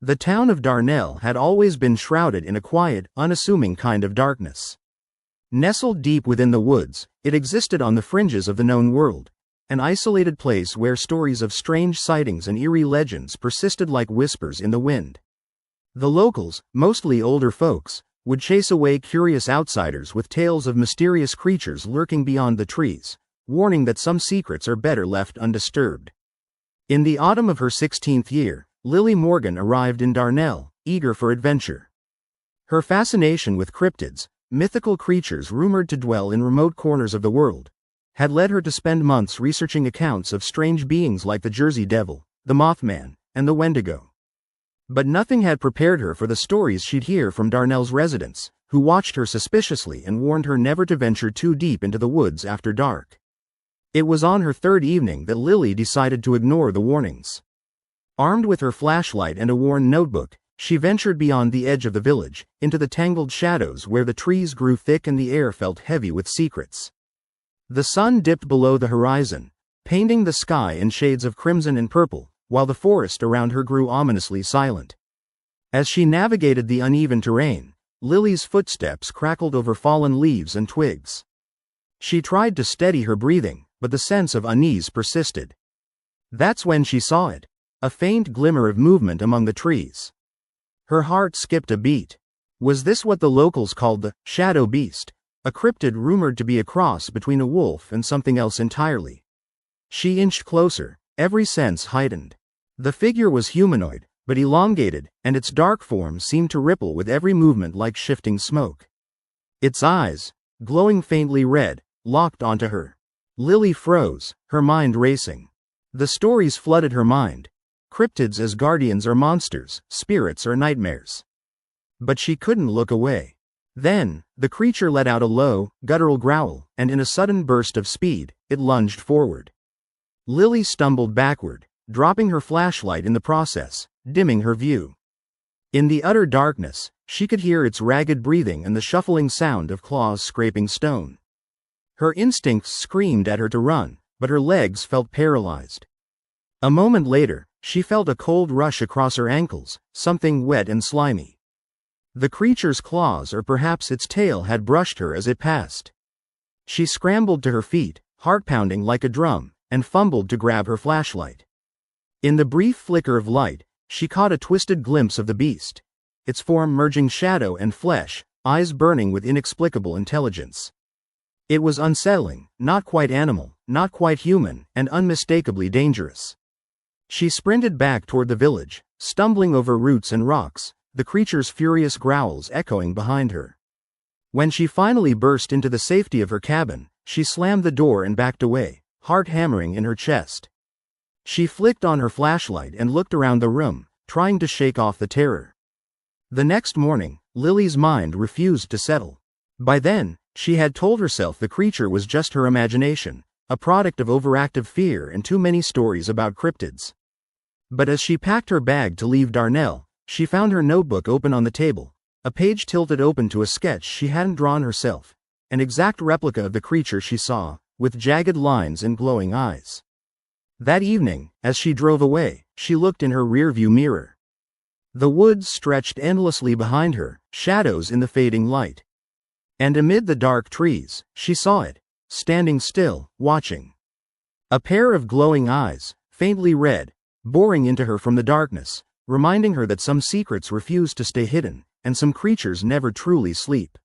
The town of Darnell had always been shrouded in a quiet, unassuming kind of darkness. Nestled deep within the woods, it existed on the fringes of the known world, an isolated place where stories of strange sightings and eerie legends persisted like whispers in the wind. The locals, mostly older folks, would chase away curious outsiders with tales of mysterious creatures lurking beyond the trees, warning that some secrets are better left undisturbed. In the autumn of her 16th year, Lily Morgan arrived in Darnell, eager for adventure. Her fascination with cryptids, mythical creatures rumored to dwell in remote corners of the world, had led her to spend months researching accounts of strange beings like the Jersey Devil, the Mothman, and the Wendigo. But nothing had prepared her for the stories she'd hear from Darnell's residents, who watched her suspiciously and warned her never to venture too deep into the woods after dark. It was on her third evening that Lily decided to ignore the warnings. Armed with her flashlight and a worn notebook, she ventured beyond the edge of the village, into the tangled shadows where the trees grew thick and the air felt heavy with secrets. The sun dipped below the horizon, painting the sky in shades of crimson and purple, while the forest around her grew ominously silent. As she navigated the uneven terrain, Lily's footsteps crackled over fallen leaves and twigs. She tried to steady her breathing, but the sense of unease persisted. That's when she saw it, a faint glimmer of movement among the trees. Her heart skipped a beat. Was this what the locals called the shadow beast, a cryptid rumored to be a cross between a wolf and something else entirely? She inched closer, every sense heightened. The figure was humanoid, but elongated, and its dark form seemed to ripple with every movement like shifting smoke. Its eyes, glowing faintly red, locked onto her. Lily froze, her mind racing. The stories flooded her mind. Cryptids as guardians or monsters, spirits or nightmares. But she couldn't look away. Then, the creature let out a low, guttural growl, and in a sudden burst of speed, it lunged forward. Lily stumbled backward, dropping her flashlight in the process, dimming her view. In the utter darkness, she could hear its ragged breathing and the shuffling sound of claws scraping stone. Her instincts screamed at her to run, but her legs felt paralyzed. A moment later, she felt a cold rush across her ankles, something wet and slimy. The creature's claws or perhaps its tail had brushed her as it passed. She scrambled to her feet, heart pounding like a drum, and fumbled to grab her flashlight. In the brief flicker of light, she caught a twisted glimpse of the beast, its form merging shadow and flesh, eyes burning with inexplicable intelligence. It was unsettling, not quite animal, not quite human, and unmistakably dangerous. She sprinted back toward the village, stumbling over roots and rocks, the creature's furious growls echoing behind her. When she finally burst into the safety of her cabin, she slammed the door and backed away, heart hammering in her chest. She flicked on her flashlight and looked around the room, trying to shake off the terror. The next morning, Lily's mind refused to settle. By then, she had told herself the creature was just her imagination, a product of overactive fear and too many stories about cryptids. But as she packed her bag to leave Darnell, she found her notebook open on the table, a page tilted open to a sketch she hadn't drawn herself, an exact replica of the creature she saw, with jagged lines and glowing eyes. That evening, as she drove away, she looked in her rearview mirror. The woods stretched endlessly behind her, shadows in the fading light. And amid the dark trees, she saw it, standing still, watching. A pair of glowing eyes, faintly red, boring into her from the darkness, reminding her that some secrets refuse to stay hidden, and some creatures never truly sleep.